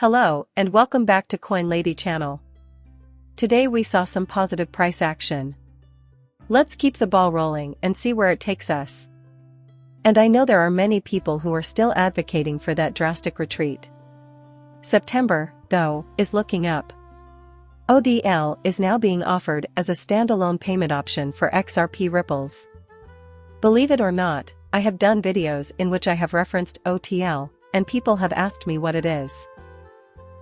Hello, and welcome back to Coin Lady channel. Today we saw some positive price action. Let's keep the ball rolling and see where it takes us. And I know there are many people who are still advocating for that drastic retreat. September, though, is looking up. ODL is now being offered as a standalone payment option for XRP ripples. Believe it or not, I have done videos in which I have referenced OTL, and people have asked me what it is.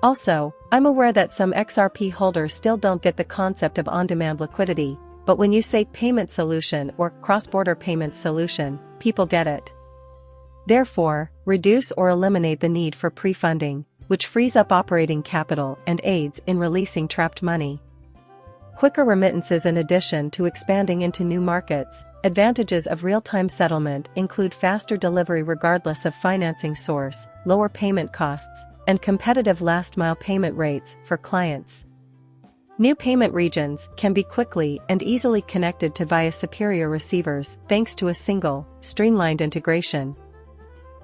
Also, I'm aware that some XRP holders still don't get the concept of on-demand liquidity, but when you say payment solution or cross-border payment solution, people get it. Therefore, reduce or eliminate the need for pre-funding, which frees up operating capital and aids in releasing trapped money. Quicker remittances in addition to expanding into new markets. Advantages of real-time settlement include faster delivery regardless of financing source, lower payment costs, and competitive last-mile payment rates for clients. New payment regions can be quickly and easily connected to via superior receivers thanks to a single, streamlined integration.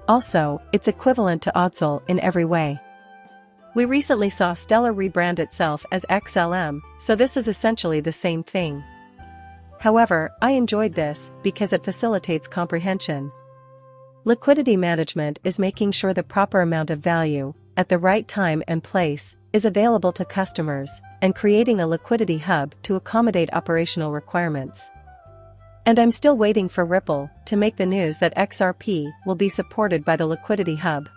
Also, it's equivalent to Odl in every way. We recently saw Stellar rebrand itself as XLM, so this is essentially the same thing. However, I enjoyed this because it facilitates comprehension. Liquidity management is making sure the proper amount of value, at the right time and place, is available to customers, and creating a liquidity hub to accommodate operational requirements. And I'm still waiting for Ripple to make the news that XRP will be supported by the liquidity hub.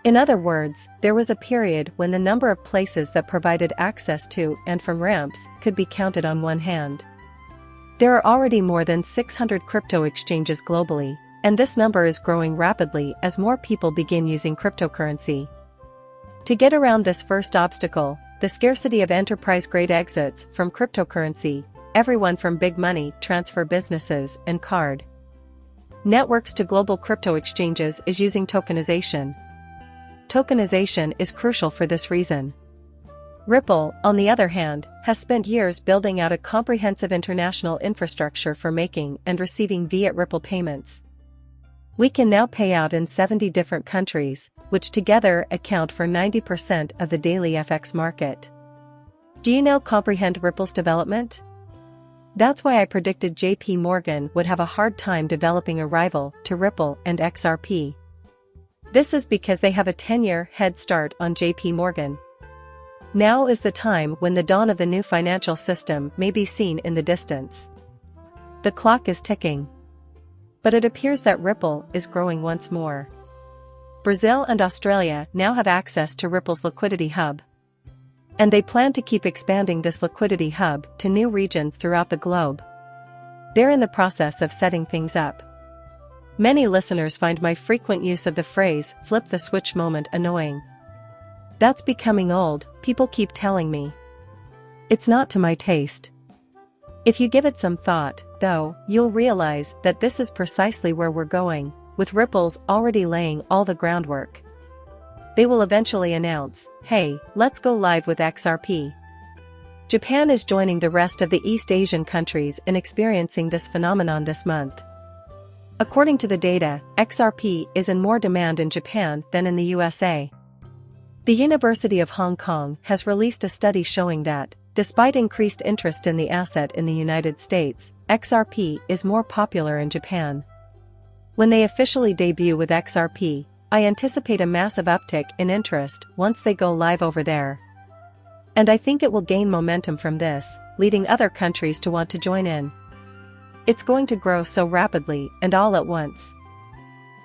In other words, there was a period when the number of places that provided access to and from ramps could be counted on one hand. There are already more than 600 crypto exchanges globally, and this number is growing rapidly as more people begin using cryptocurrency. To get around this first obstacle, the scarcity of enterprise-grade exits from cryptocurrency, everyone from big money transfer businesses and card networks to global crypto exchanges is using tokenization. Tokenization is crucial for this reason. Ripple, on the other hand, has spent years building out a comprehensive international infrastructure for making and receiving fiat Ripple payments. We can now pay out in 70 different countries, which together account for 90% of the daily FX market. Do you now comprehend Ripple's development? That's why I predicted JP Morgan would have a hard time developing a rival to Ripple and XRP. This is because they have a 10-year head start on JP Morgan. Now is the time when the dawn of the new financial system may be seen in the distance. The clock is ticking. But it appears that Ripple is growing once more. Brazil and Australia now have access to Ripple's liquidity hub. And they plan to keep expanding this liquidity hub to new regions throughout the globe. They're in the process of setting things up. Many listeners find my frequent use of the phrase "flip the switch" moment annoying. That's becoming old, people keep telling me. It's not to my taste. If you give it some thought, though, you'll realize that this is precisely where we're going, with Ripple's already laying all the groundwork. They will eventually announce, "Hey, let's go live with XRP." Japan is joining the rest of the East Asian countries in experiencing this phenomenon this month. According to the data, XRP is in more demand in Japan than in the USA. The University of Hong Kong has released a study showing that, despite increased interest in the asset in the United States, XRP is more popular in Japan. When they officially debut with XRP, I anticipate a massive uptick in interest once they go live over there. And I think it will gain momentum from this, leading other countries to want to join in. It's going to grow so rapidly and all at once.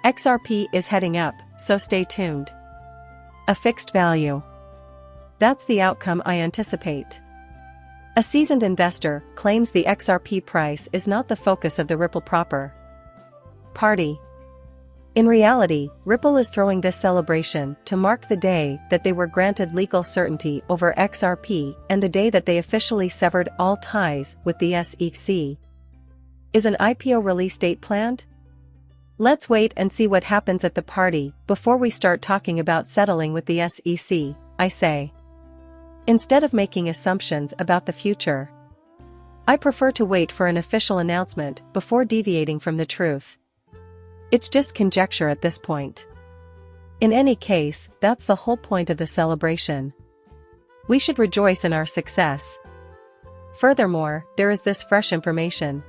XRP is heading up, so stay tuned. A fixed value. That's the outcome I anticipate. A seasoned investor claims the XRP price is not the focus of the Ripple proper party. In reality, Ripple is throwing this celebration to mark the day that they were granted legal certainty over XRP and the day that they officially severed all ties with the SEC. Is an IPO release date planned? Let's wait and see what happens at the party before we start talking about settling with the SEC, I say. Instead of making assumptions about the future, I prefer to wait for an official announcement before deviating from the truth. It's just conjecture at this point. In any case, that's the whole point of the celebration. We should rejoice in our success. Furthermore, there is this fresh information.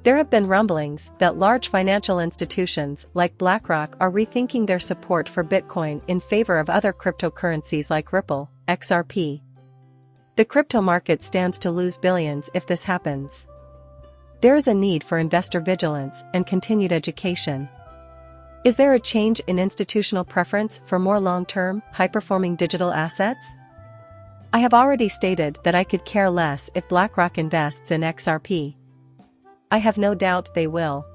There have been rumblings that large financial institutions like BlackRock are rethinking their support for Bitcoin in favor of other cryptocurrencies like Ripple, XRP. The crypto market stands to lose billions if this happens. There is a need for investor vigilance and continued education. Is there a change in institutional preference for more long-term, high-performing digital assets? I have already stated that I could care less if BlackRock invests in XRP. I have no doubt they will.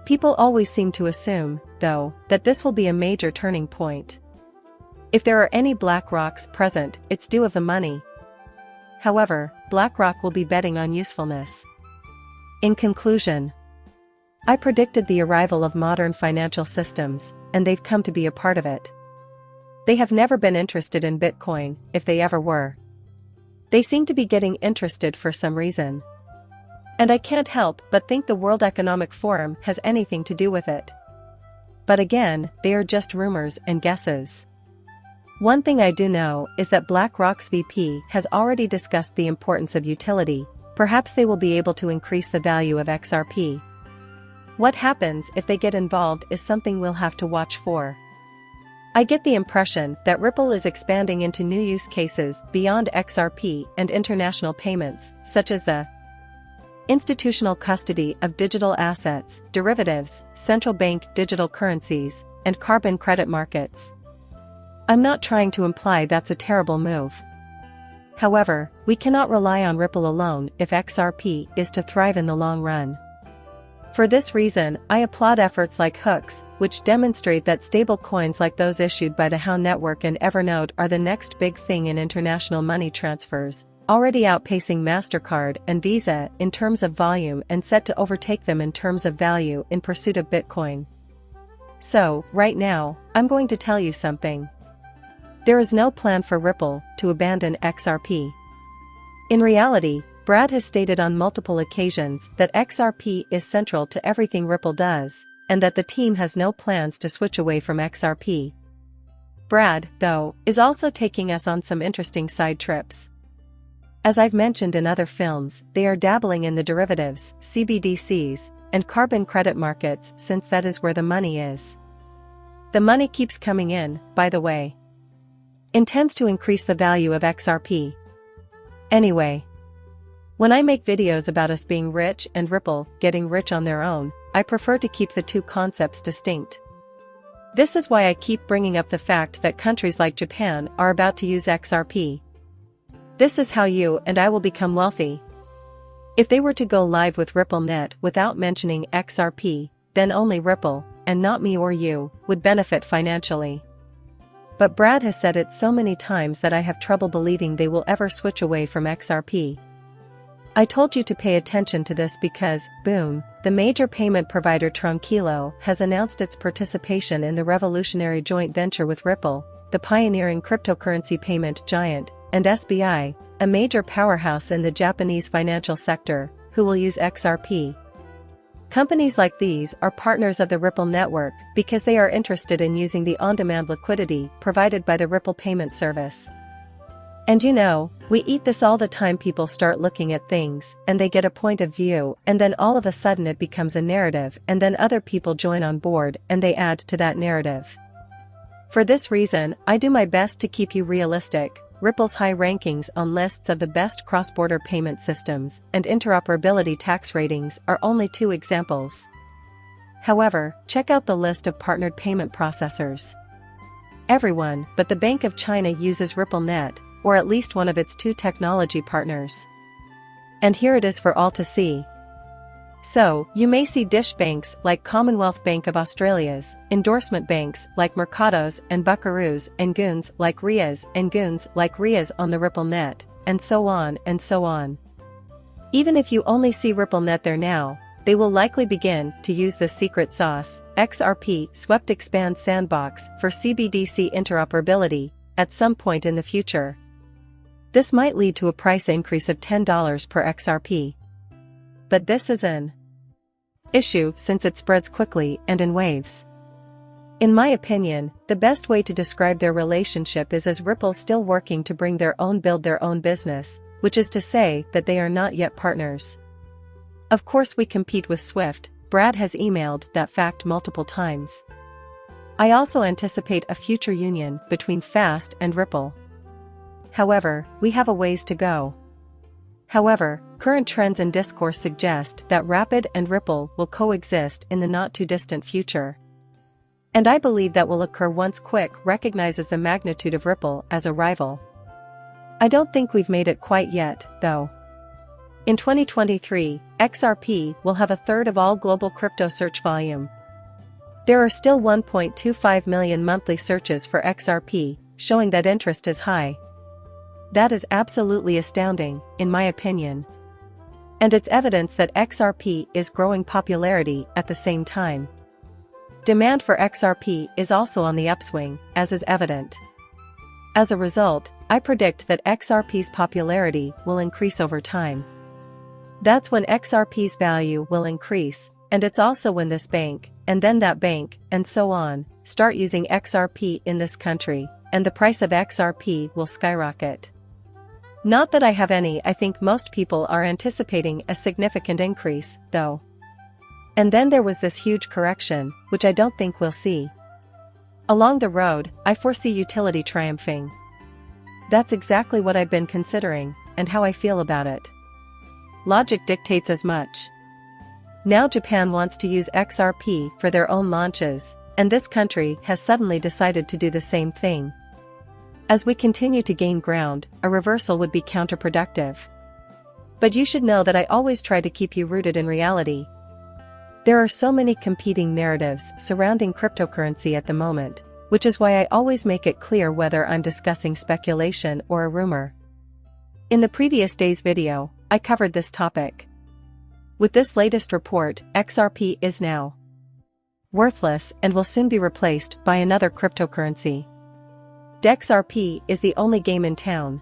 People always seem to assume, though, that this will be a major turning point. If there are any BlackRocks present, it's due of the money. However, BlackRock will be betting on usefulness. In conclusion, I predicted the arrival of modern financial systems, and they've come to be a part of it. They have never been interested in Bitcoin, if they ever were. They seem to be getting interested for some reason. And I can't help but think the World Economic Forum has anything to do with it. But again, they are just rumors and guesses. One thing I do know is that BlackRock's VP has already discussed the importance of utility. Perhaps they will be able to increase the value of XRP. What happens if they get involved is something we'll have to watch for. I get the impression that Ripple is expanding into new use cases beyond XRP and international payments, such as the institutional custody of digital assets, derivatives, central bank digital currencies, and carbon credit markets. I'm not trying to imply that's a terrible move. However, we cannot rely on Ripple alone if XRP is to thrive in the long run. For this reason, I applaud efforts like Hooks, which demonstrate that stable coins like those issued by the HOW Network and Evernote are the next big thing in international money transfers, already outpacing MasterCard and Visa in terms of volume and set to overtake them in terms of value in pursuit of Bitcoin. So, right now, I'm going to tell you something. There is no plan for Ripple to abandon XRP. In reality, Brad has stated on multiple occasions that XRP is central to everything Ripple does, and that the team has no plans to switch away from XRP. Brad, though, is also taking us on some interesting side trips. As I've mentioned in other films, they are dabbling in the derivatives, CBDCs, and carbon credit markets since that is where the money is. The money keeps coming in, by the way. Intends to increase the value of XRP. Anyway, when I make videos about us being rich and Ripple getting rich on their own, I prefer to keep the two concepts distinct. This is why I keep bringing up the fact that countries like Japan are about to use XRP. This is how you and I will become wealthy. If they were to go live with RippleNet without mentioning XRP, then only Ripple, and not me or you, would benefit financially. But Brad has said it so many times that I have trouble believing they will ever switch away from XRP. I told you to pay attention to this because, boom, the major payment provider Tranquilo has announced its participation in the revolutionary joint venture with Ripple, the pioneering cryptocurrency payment giant, and SBI, a major powerhouse in the Japanese financial sector, who will use XRP. Companies like these are partners of the Ripple network because they are interested in using the on-demand liquidity provided by the Ripple payment service. And you know, we eat this all the time. People start looking at things, and they get a point of view, and then all of a sudden it becomes a narrative, and then other people join on board and they add to that narrative. For this reason, I do my best to keep you realistic. Ripple's high rankings on lists of the best cross-border payment systems and interoperability tax ratings are only two examples. However, check out the list of partnered payment processors. Everyone but the Bank of China uses RippleNet, or at least one of its two technology partners. And here it is for all to see. So, you may see dish banks like Commonwealth Bank of Australia's, endorsement banks like Mercados and Buckaroos, and goons like Rias and goons like Rias on the RippleNet, and so on and so on. Even if you only see RippleNet there now, they will likely begin to use the secret sauce, XRP swept expand sandbox for CBDC interoperability, at some point in the future. This might lead to a price increase of $10 per XRP. But this is an issue since it spreads quickly and in waves. In my opinion, the best way to describe their relationship is as Ripple still working to build their own business, which is to say that they are not yet partners. Of course we compete with Swift. Brad has emailed that fact multiple times. I also anticipate a future union between Fast and Ripple. However, we have a ways to go. However, current trends and discourse suggest that Rapid and Ripple will coexist in the not-too-distant future. And I believe that will occur once Quick recognizes the magnitude of Ripple as a rival. I don't think we've made it quite yet, though. In 2023, XRP will have a third of all global crypto search volume. There are still 1.25 million monthly searches for XRP, showing that interest is high. That is absolutely astounding, in my opinion. And it's evidence that XRP is growing popularity at the same time. Demand for XRP is also on the upswing, as is evident. As a result, I predict that XRP's popularity will increase over time. That's when XRP's value will increase, and it's also when this bank, and then that bank, and so on, start using XRP in this country, and the price of XRP will skyrocket. Not that I have any. I think most people are anticipating a significant increase, though. And then there was this huge correction, which I don't think we'll see. Along the road, I foresee utility triumphing. That's exactly what I've been considering, and how I feel about it. Logic dictates as much. Now Japan wants to use XRP for their own launches, and this country has suddenly decided to do the same thing. As we continue to gain ground, a reversal would be counterproductive. But you should know that I always try to keep you rooted in reality. There are so many competing narratives surrounding cryptocurrency at the moment, which is why I always make it clear whether I'm discussing speculation or a rumor. In the previous day's video, I covered this topic. With this latest report, XRP is now worthless and will soon be replaced by another cryptocurrency. XRP is the only game in town.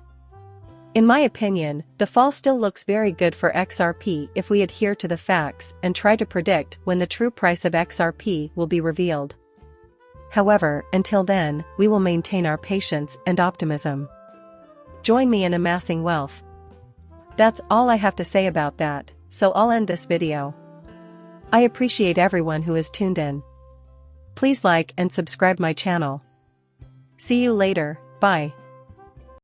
In my opinion, the fall still looks very good for XRP if we adhere to the facts and try to predict when the true price of XRP will be revealed. However, until then, we will maintain our patience and optimism. Join me in amassing wealth. That's all I have to say about that, so I'll end this video. I appreciate everyone who has tuned in. Please like and subscribe my channel. See you later, bye.